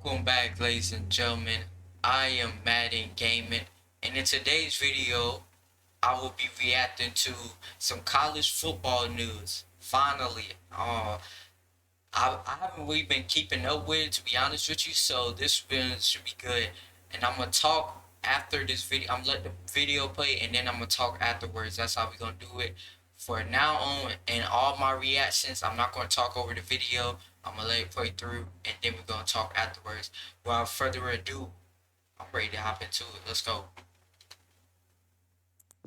Welcome back, ladies and gentlemen. I am Madden Gaming, and in today's video, I will be reacting to some college football news. Finally, I haven't really been keeping up with it, to be honest with you, so this video should be good. And I'm gonna talk after this video. I'm gonna let the video play, and then I'm gonna talk afterwards. That's how we're gonna do it. For now on, in all my reactions, I'm not gonna talk over the video. I'm gonna let it play through, and then we're gonna talk afterwards. Without further ado, I'm ready to hop into it. Let's go.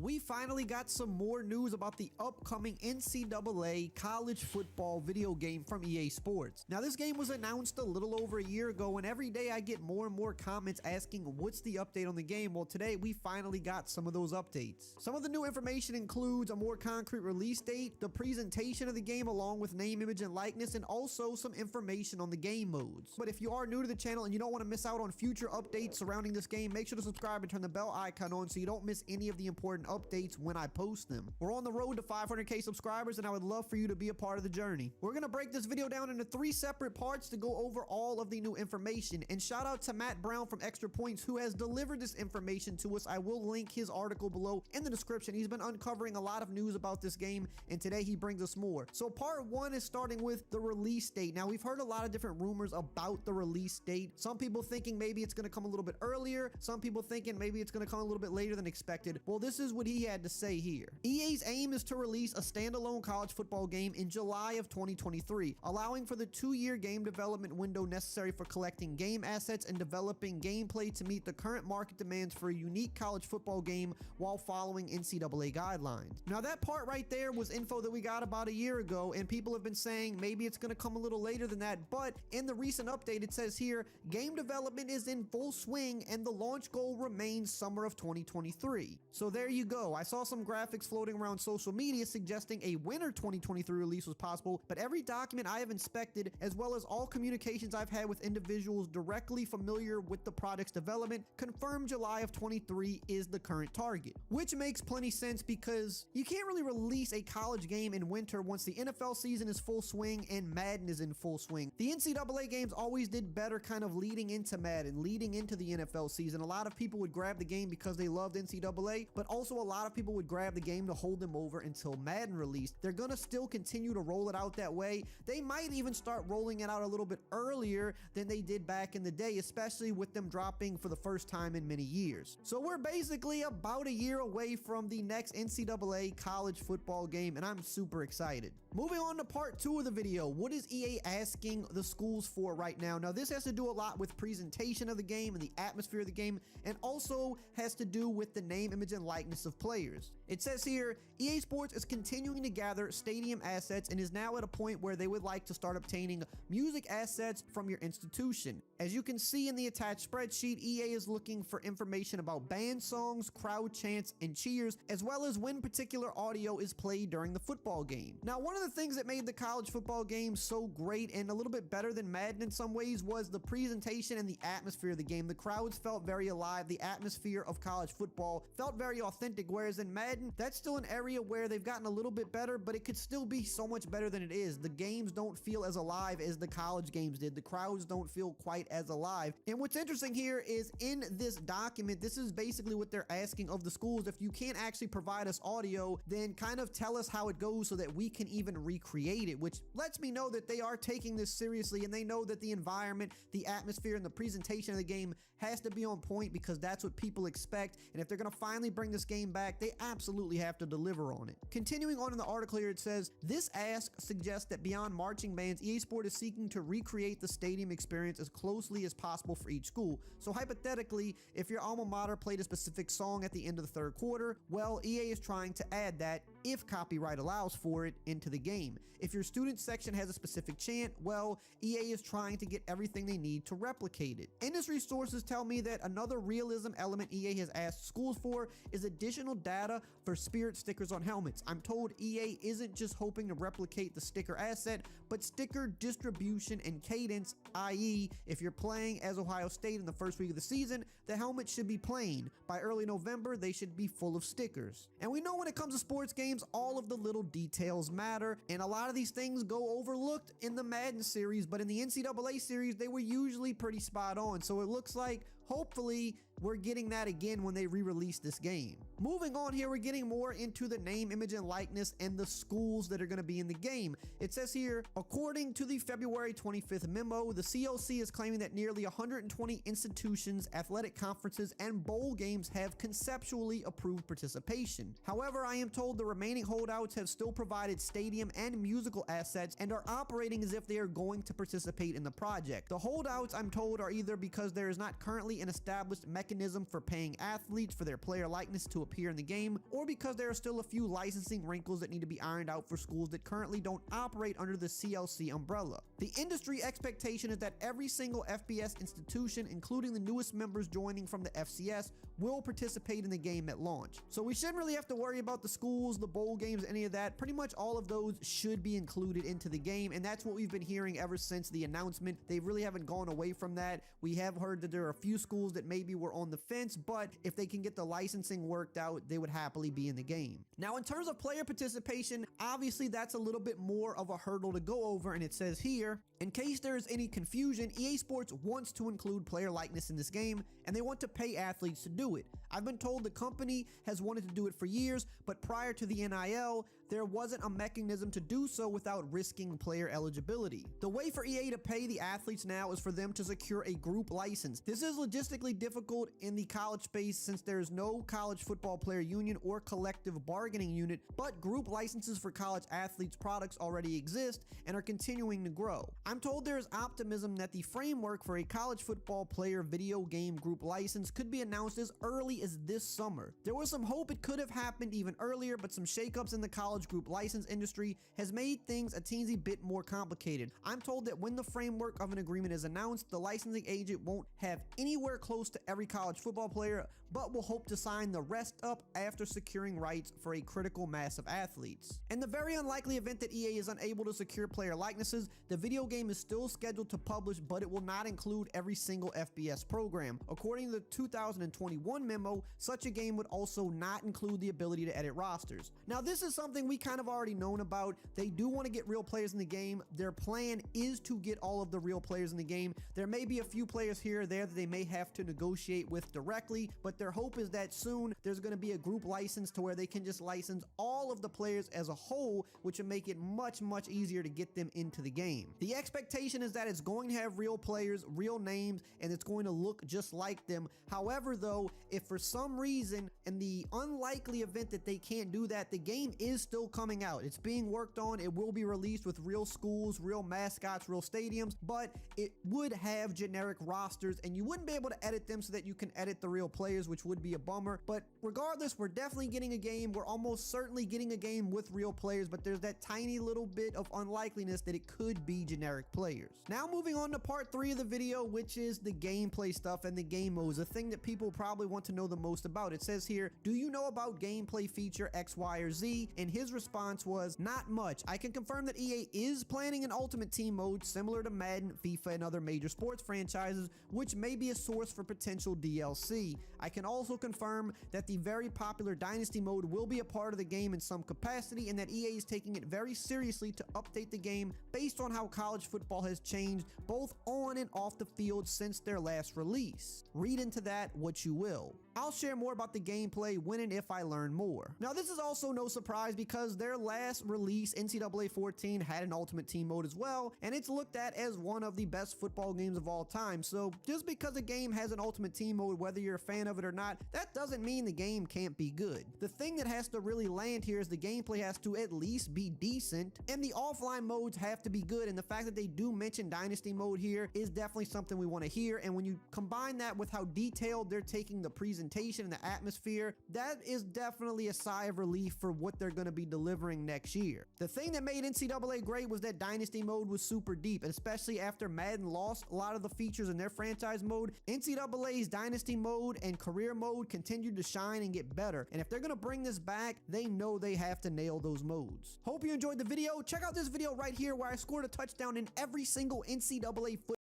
We finally got some more news about the upcoming NCAA college football video game from EA Sports. Now, this game was announced a little over a year ago, and every day I get more and more comments asking what's the update on the game. Well, today we finally got some of those updates. Some of the new information includes a more concrete release date, the presentation of the game along with name, image, and likeness, and also some information on the game modes. But if you are new to the channel and you don't want to miss out on future updates surrounding this game, make sure to subscribe and turn the bell icon on so you don't miss any of the important updates when I post them. We're on the road to 500k subscribers, and I would love for you to be a part of the journey. We're gonna break this video down into 3 separate parts to go over all of the new information, and shout out to Matt Brown from Extra Points who has delivered this information to us. I will link his article below in the description. He's been uncovering a lot of news about this game, and today he brings us more. So part 1 is starting with the release date. Now, we've heard a lot of different rumors about the release date. Some people thinking maybe it's gonna come a little bit earlier, some people thinking maybe it's gonna come a little bit later than expected. Well, this is what he had to say here. EA's aim is to release a standalone college football game in July of 2023, allowing for the 2-year game development window necessary for collecting game assets and developing gameplay to meet the current market demands for a unique college football game while following NCAA guidelines. Now, that part right there was info that we got about a year ago, and people have been saying maybe it's going to come a little later than that, but in the recent update it says here, game development is in full swing and the launch goal remains summer of 2023. So there you go. I saw some graphics floating around social media suggesting a winter 2023 release was possible, but every document I have inspected, as well as all communications I've had with individuals directly familiar with the product's development, confirm July of 23 is the current target. Which makes plenty sense because you can't really release a college game in winter once the NFL season is full swing and Madden is in full swing. The NCAA games always did better kind of leading into Madden, leading into the NFL season. A lot of people would grab the game because they loved NCAA, but also a lot of people would grab the game to hold them over until Madden released. They're gonna still continue to roll it out that way. They might even start rolling it out a little bit earlier than they did back in the day, especially with them dropping for the first time in many years. So we're basically about a year away from the next NCAA college football game, and I'm super excited. Moving on to part 2 of the video, what is EA asking the schools for right now? Now, this has to do a lot with presentation of the game and the atmosphere of the game, and also has to do with the name, image, and likeness of players. It says here, EA Sports is continuing to gather stadium assets and is now at a point where they would like to start obtaining music assets from your institution. As you can see in the attached spreadsheet, EA is looking for information about band songs, crowd chants, and cheers, as well as when particular audio is played during the football game. Now, one of the things that made the college football game so great and a little bit better than Madden in some ways was the presentation and the atmosphere of the game. The crowds felt very alive. The atmosphere of college football felt very authentic, whereas in Madden, that's still an area where they've gotten a little bit better, but it could still be so much better than it is. The games don't feel as alive as the college games did. The crowds don't feel quite as alive. And what's interesting here is in this document, this is basically what they're asking of the schools. If you can't actually provide us audio, then kind of tell us how it goes so that we can even recreate it, which lets me know that they are taking this seriously and they know that the environment, the atmosphere, and the presentation of the game has to be on point because that's what people expect. And if they're going to finally bring this game back, they absolutely have to deliver on it. Continuing on in the article here, it says, this ask suggests that beyond marching bands, EA Sport is seeking to recreate the stadium experience as closely as possible for each school. So hypothetically, if your alma mater played a specific song at the end of the 3rd quarter, well, EA is trying to add that, if copyright allows for it, into the game. If your student section has a specific chant, well, EA is trying to get everything they need to replicate it. Industry sources tell me that another realism element EA has asked schools for is additional data for spirit stickers on helmets. I'm told EA isn't just hoping to replicate the sticker asset, but sticker distribution and cadence, i.e., if you're playing as Ohio State in the first week of the season, the helmet should be plain. By early November, they should be full of stickers. And we know when it comes to sports games, games, all of the little details matter, and a lot of these things go overlooked in the Madden series, but in the NCAA series, they were usually pretty spot on. So it looks like, hopefully, we're getting that again when they re-release this game. Moving on here, we're getting more into the name, image, and likeness and the schools that are going to be in the game. It says here, according to the February 25th memo, the CLC is claiming that nearly 120 institutions, athletic conferences, and bowl games have conceptually approved participation. However, I am told the remaining holdouts have still provided stadium and musical assets and are operating as if they are going to participate in the project. The holdouts, I'm told, are either because there is not currently an established mechanism for paying athletes for their player likeness to appear in the game, or because there are still a few licensing wrinkles that need to be ironed out for schools that currently don't operate under the CLC umbrella. The industry expectation is that every single FBS institution, including the newest members joining from the FCS, will participate in the game at launch. So we shouldn't really have to worry about the schools, the bowl games, any of that. Pretty much all of those should be included into the game, and that's what we've been hearing ever since the announcement. They really haven't gone away from that. We have heard that there are a few schools that maybe were on the fence, but if they can get the licensing worked out, they would happily be in the game. Now, in terms of player participation, obviously that's a little bit more of a hurdle to go over, and it says here, in case there is any confusion, EA Sports wants to include player likeness in this game, and they want to pay athletes to do it. I've been told the company has wanted to do it for years, but prior to the NIL, there wasn't a mechanism to do so without risking player eligibility. The way for EA to pay the athletes now is for them to secure a group license. This is logistically difficult in the college space since there is no college football player union or collective bargaining unit, but group licenses for college athletes products already exist and are continuing to grow. I'm told there is optimism that the framework for a college football player video game group license could be announced as early as this summer. There was some hope it could have happened even earlier, but some shakeups in the college group license industry has made things a teensy bit more complicated. I'm told that when the framework of an agreement is announced, the licensing agent won't have anywhere close to every college football player, but will hope to sign the rest up after securing rights for a critical mass of athletes. In the very unlikely event that EA is unable to secure player likenesses, the video game is still scheduled to publish, but it will not include every single FBS program. According to the 2021 memo, such a game would also not include the ability to edit rosters. Now, this is something we kind of already known about. They do want to get real players in the game. Their plan is to get all of the real players in the game. There may be a few players here or there that they may have to negotiate with directly, but their hope is that soon there's going to be a group license to where they can just license all of the players as a whole, which would make it much easier to get them into the game. The expectation is that it's going to have real players, real names, and it's going to look just like them. However, though, if for some reason, in the unlikely event that they can't do that, the game is still coming out. It's being worked on. It will be released with real schools, real mascots, real stadiums, but it would have generic rosters, and you wouldn't be able to edit them so that you can edit the real players, which would be a bummer. But regardless, we're definitely getting a game. We're almost certainly getting a game with real players, but there's that tiny little bit of unlikeliness that it could be generic players. Now, moving on to part 3 of the video, which is the gameplay stuff and the game modes, a thing that people probably want to know the most about. It says here, do you know about gameplay feature X, Y, or Z? And his response was, not much. I can confirm that EA is planning an Ultimate Team mode similar to Madden, FIFA, and other major sports franchises, which may be a source for potential DLC. I can also confirm that the very popular Dynasty mode will be a part of the game in some capacity, and that EA is taking it very seriously to update the game based on how college football has changed both on and off the field since their last release. Read into that what you will. I'll share more about the gameplay when and if I learn more. Now, this is also no surprise because their last release, NCAA 14, had an Ultimate Team mode as well, and it's looked at as one of the best football games of all time. So just because a game has an Ultimate Team mode, whether you're a fan of it or not, that doesn't mean the game can't be good. The thing that has to really land here is the gameplay has to at least be decent, and the offline modes have to be good, and the fact that they do mention Dynasty mode here is definitely something we want to hear. And when you combine that with how detailed they're taking the presentation and the atmosphere, that is definitely a sigh of relief for what they're going to be delivering next year. The thing that made NCAA great was that Dynasty mode was super deep, and especially after Madden lost a lot of the features in their franchise mode, NCAA's Dynasty mode and career mode continued to shine and get better. And if they're going to bring this back, they know they have to nail those modes. Hope you enjoyed the video. Check out this video right here where I scored a touchdown in every single NCAA football.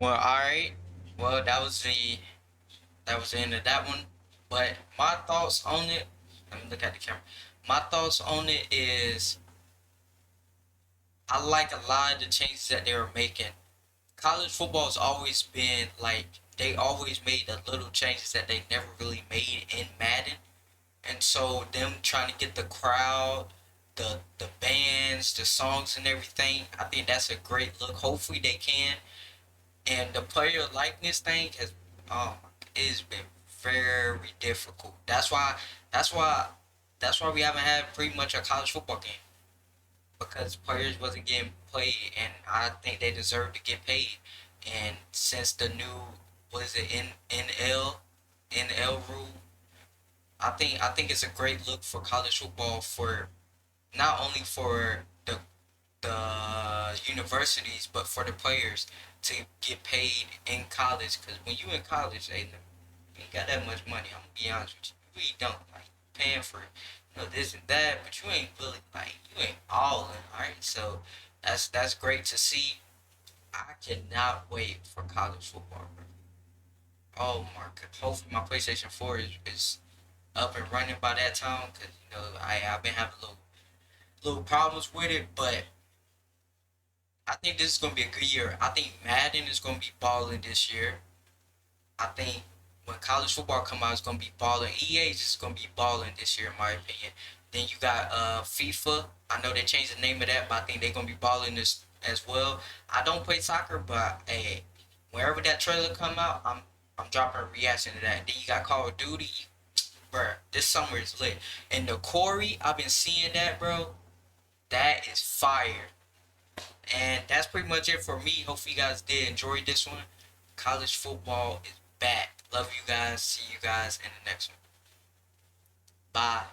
Well, alright. Well, that was the end of that one. But my thoughts on it Let me look at the camera. My thoughts on it is I like a lot of the changes that they were making. College football has always been like they always made the little changes that they never really made in Madden. And so them trying to get the crowd, the bands, the songs and everything, I think that's a great look. Hopefully they can. And the player likeness thing has it's been very difficult. That's why that's why we haven't had pretty much a college football game. Because players wasn't getting paid and I think they deserve to get paid. And since the new what is it NL rule, I think it's a great look for college football for not only for the universities but for the players to get paid in college. Because when you in college, hey, look, you ain't got that much money. I'm gonna be honest with you, you really don't. Like paying for this and that, but you ain't really like you ain't all in. All right, so that's great to see. I cannot wait for college football, bro. Oh my god! Hopefully my PlayStation 4 is up and running by that time, because I've been having little problems with it, but I think this is gonna be a good year. I think Madden is gonna be balling this year. I think when college football come out, it's gonna be balling. EA is just gonna be balling this year, in my opinion. Then you got FIFA. I know they changed the name of that, but I think they're gonna be balling this as well. I don't play soccer, but hey, wherever that trailer come out, I'm dropping a reaction to that. Then you got Call of Duty, bro. This summer is lit. And the Corey, I've been seeing that, bro. That is fire. And that's pretty much it for me. Hopefully you guys did enjoy this one. College football is back. Love you guys. See you guys in the next one. Bye.